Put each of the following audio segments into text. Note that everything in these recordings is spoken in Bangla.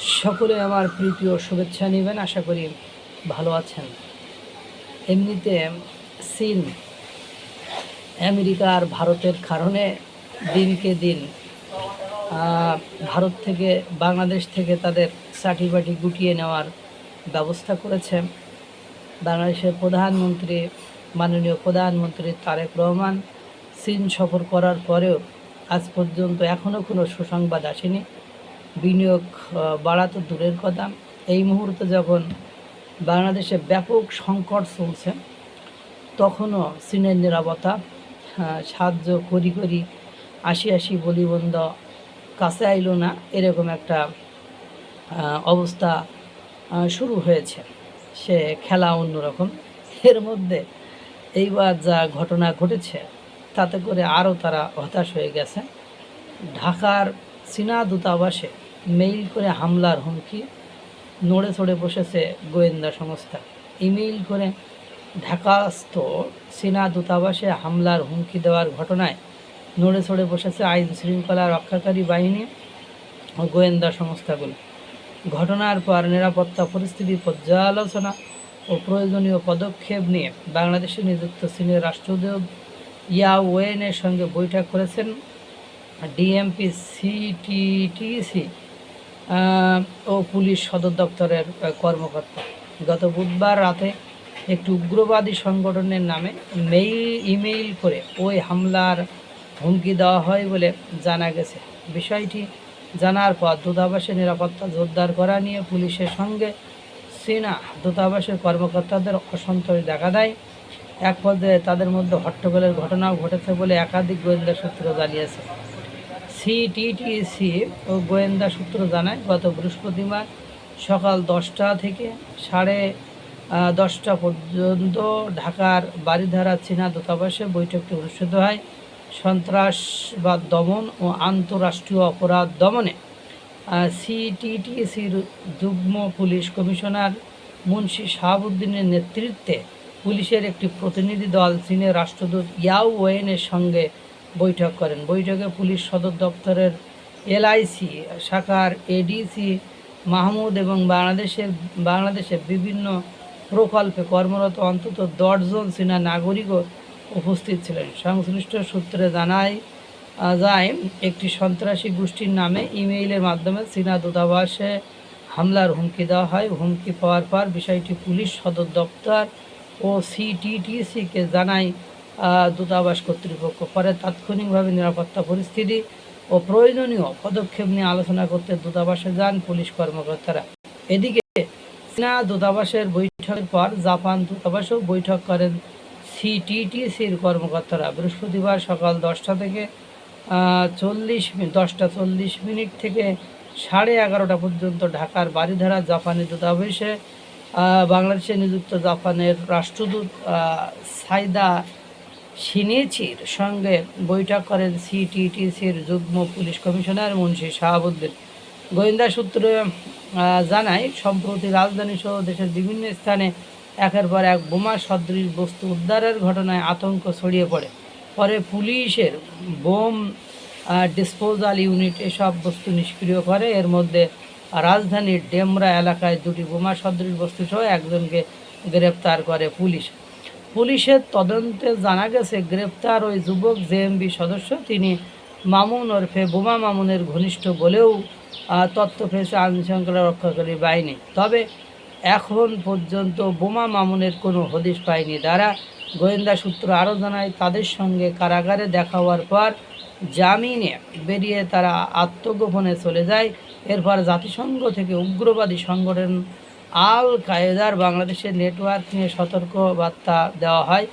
সকলে আমার প্রীতি ও শুভেচ্ছা নেবেন। আশা করি ভালো আছেন। এমনিতে চীন আমেরিকা আর ভারতের কারণে দিনকে দিন ভারত থেকে বাংলাদেশ থেকে তাদের চাটিবাটি গুটিয়ে নেওয়ার ব্যবস্থা করেছে। বাংলাদেশের প্রধানমন্ত্রী মাননীয় প্রধানমন্ত্রী তারেক রহমান চীন সফর করার পরেও আজ পর্যন্ত এখনও কোনো সুসংবাদ আসেনি। বিনিয়োগ বাড়া তো দূরের কথা, এই মুহূর্তে যখন বাংলাদেশে ব্যাপক সংকট চলছে তখনও চীনের নিরাপত্তা সাহায্য করি করি আসি বলিবন্ধ কাছে আইলো না, এরকম একটা অবস্থা শুরু হয়েছে। সে খেলা অন্যরকম। এর মধ্যে এইবার যা ঘটনা ঘটেছে তাতে করে আরও তারা হতাশ হয়ে গেছে। ঢাকার চীনা দূতাবাসে মেইল করে হামলার হুমকি, নড়ে চড়ে বসেছে গোয়েন্দা সংস্থা। ইমেইল করে ঢাকাস্থ চীনা দূতাবাসে হামলার হুমকি দেওয়ার ঘটনায় নড়ে চড়ে বসেছে আইন শৃঙ্খলা রক্ষাকারী বাহিনী ও গোয়েন্দা সংস্থাগুলো। ঘটনার পর নিরাপত্তা পরিস্থিতি পর্যালোচনা ও প্রয়োজনীয় পদক্ষেপ নিয়ে বাংলাদেশে নিযুক্ত চীনের রাষ্ট্রদূত ইয়াও ওয়েনের সঙ্গে বৈঠক করেছেন ডিএমপি, সিটিটিসি ও পুলিশ সদর দপ্তরের কর্মকর্তা। গত বুধবার রাতে একটি উগ্রবাদী সংগঠনের নামে ইমেইল করে ওই হামলার হুমকি দেওয়া হয় বলে জানা গেছে। বিষয়টি জানার পর দূতাবাসের নিরাপত্তা জোরদার করা নিয়ে পুলিশের সঙ্গে চীনা দূতাবাসের কর্মকর্তাদের অসন্তোষ দেখা দেয়। এক পর্যায়ে তাদের মধ্যে হট্টগোলের ঘটনাও ঘটেছে বলে একাধিক গোয়েন্দা সূত্র জানিয়েছে। সিটিটিসি ও গোয়েন্দা সূত্র জানায়, গত বৃহস্পতিবার সকাল 10টা থেকে 10:30 পর্যন্ত ঢাকার বারিধারা চীনা দূতাবাসে বৈঠকটি অনুষ্ঠিত হয়। সন্ত্রাসবাদ দমন ও আন্তঃরাষ্ট্রীয় অপরাধ দমনে সিটিটিসির যুগ্ম পুলিশ কমিশনার মুন্সি শাহাবুদ্দিনের নেতৃত্বে পুলিশের একটি প্রতিনিধি দল চীনের রাষ্ট্রদূত ইয়াও ওয়েনের সঙ্গে বৈঠক করেন। বৈঠকে পুলিশ সদর দপ্তরের এলআইসি শাখার এডিসি মাহমুদ এবং বাংলাদেশের বিভিন্ন প্রকল্পে কর্মরত অন্তত 10 জন চীনা নাগরিকও উপস্থিত ছিলেন। সংশ্লিষ্ট সূত্রে যায় একটি সন্ত্রাসী গোষ্ঠীর নামে ইমেইলের মাধ্যমে চীনা দূতাবাসে হামলার হুমকি দেওয়া হয়। হুমকি পাওয়ার পর বিষয়টি পুলিশ সদর দপ্তর ও সিটিটিসিকে জানায় দূতাবাস কর্তৃপক্ষ। পরে তাৎক্ষণিকভাবে নিরাপত্তা পরিস্থিতি ও প্রয়োজনীয় পদক্ষেপ নিয়ে আলোচনা করতে দূতাবাসে যান পুলিশ কর্মকর্তারা। এদিকে চীনা দূতাবাসের বৈঠকের পর জাপান দূতাবাসেও বৈঠক করেন সিটিটিসির কর্মকর্তারা। বৃহস্পতিবার সকাল 10টা থেকে 10:40 থেকে 11:30 পর্যন্ত ঢাকার বারিধারা জাপানি দূতাবাসে বাংলাদেশে নিযুক্ত জাপানের রাষ্ট্রদূত সাইদা শিনিচির সঙ্গে বৈঠক করেন সিটিটিসির যুগ্ম পুলিশ কমিশনার মুন্সি শাহাবুদ্দিন। গোয়েন্দা সূত্রে জানায়, সম্প্রতি রাজধানী সহ দেশের বিভিন্ন স্থানে একের পর এক বোমা সদৃশ বস্তু উদ্ধারের ঘটনায় আতঙ্ক ছড়িয়ে পড়ে। পরে পুলিশের বোম ডিসপোজাল ইউনিট এসব বস্তু নিষ্ক্রিয় করে। এর মধ্যে রাজধানীর ডেমরা এলাকায় 2টি বোমা সদৃশ বস্তু সহ একজনকে গ্রেপ্তার করে পুলিশ। পুলিশের তদন্তে জানা গেছে, গ্রেপ্তার ওই যুবক জেএমবি সদস্য। তিনি মামুন ওরফে বোমা মামুনের ঘনিষ্ঠ বলেও তথ্য পেয়েছে আইনশৃঙ্খলা রক্ষাকারী বাহিনী। তবে এখন পর্যন্ত বোমা মামুনের কোনো হদিশ পায়নি তারা। গোয়েন্দা সূত্র আরও জানায়, তাদের সঙ্গে কারাগারে দেখা হওয়ার পর জামিনে বেরিয়ে তারা আত্মগোপনে চলে যায়। এরপর জাতিসংঘ থেকে উগ্রবাদী সংগঠন আল কায়েদার বাংলাদেশের নেটওয়ার্ক নিয়ে সতর্ক বার্তা দেওয়া হয়।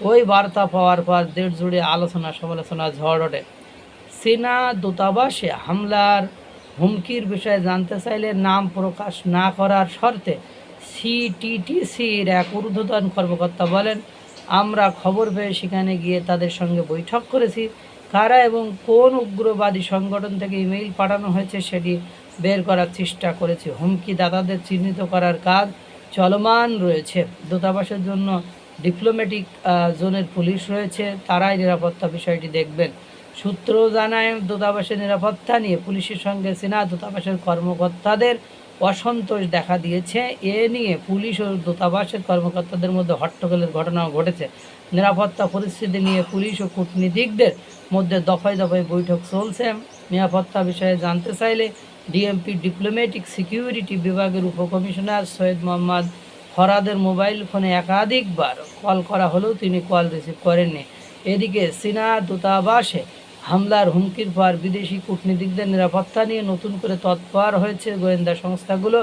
ওই বার্তা পাওয়ার পর দেশ জুড়ে আলোচনা সমালোচনা ঝড় ওঠে। চীনা দূতাবাসে হামলার হুমকির বিষয়ে জানতে চাইলে নাম প্রকাশ না করার শর্তে সিটিটিসির এক ঊর্ধ্বতন কর্মকর্তা বলেন, আমরা খবর পেয়ে সেখানে গিয়ে তাদের সঙ্গে বৈঠক করেছি। কারা এবং কোন উগ্রবাদী সংগঠন থেকে ইমেইল পাঠানো হয়েছে সেটি বের করার চেষ্টা করেছি। হুমকি দাতাদের চিহ্নিত করার কাজ চলমান রয়েছে। দূতাবাসের জন্য ডিপ্লোম্যাটিক জোনের পুলিশ রয়েছে, তারাই নিরাপত্তা বিষয়টি দেখবেন। সূত্র জানায়, দূতাবাসের নিরাপত্তা নিয়ে পুলিশের সঙ্গে চীনা দূতাবাসের কর্মকর্তাদের অসন্তোষ দেখা দিয়েছে। এ নিয়ে পুলিশ ও দূতাবাসের কর্মকর্তাদের মধ্যে হট্টগোলের ঘটনাও ঘটেছে। নিরাপত্তা পরিস্থিতি নিয়ে পুলিশ ও কূটনীতিকদের মধ্যে দফায় দফায় বৈঠক চলছে। নিরাপত্তা বিষয়ে জানতে চাইলে ডিএমপি ডিপ্লোম্যাটিক সিকিউরিটি বিভাগের উপকমিশনার সৈয়দ মোহাম্মদ ফরাদের মোবাইল ফোনে একাধিকবার কল করা হলেও তিনি কল রিসিভ করেননি। এদিকে চীনা দূতাবাসে হামলার হুমকির পর বিদেশি কূটনীতিকদের নিরাপত্তা নিয়ে নতুন করে তৎপর হয়েছে গোয়েন্দা সংস্থাগুলো।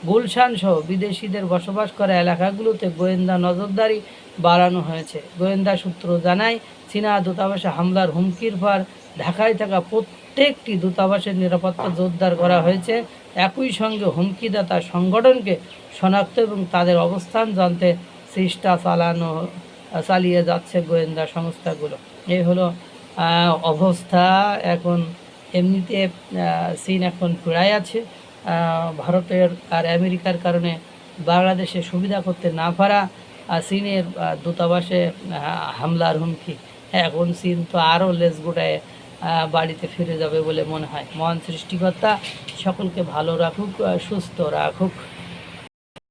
গুলশান সহ বিদেশিদের বসবাস করা এলাকাগুলোতে গোয়েন্দা নজরদারি বাড়ানো হয়েছে। গোয়েন্দা সূত্র জানায়, চীনা দূতাবাসে হামলার হুমকির পর ঢাকায় থাকা প্রত্যেকটি দূতাবাসের নিরাপত্তা জোরদার করা হয়েছে। একই সঙ্গে হুমকিদাতা সংগঠনকে শনাক্ত এবং তাদের অবস্থান জানতে চেষ্টা চালিয়ে যাচ্ছে গোয়েন্দা সংস্থাগুলো। এই হলো অবস্থা এখন। এমনিতে চীন এখন পড়ায় আছে। ভারতের আর আমেরিকার কারণে বাংলাদেশে সুবিধা করতে না পারা চীনের দূতাবাসে হামলার হুমকি। এখন চীন তো আরও লেজ গোটায় বাড়িতে ফিরে যাবে বলে মনে হয়। মহান সৃষ্টিকর্তা সকলকে ভালো রাখুক, সুস্থ রাখুক।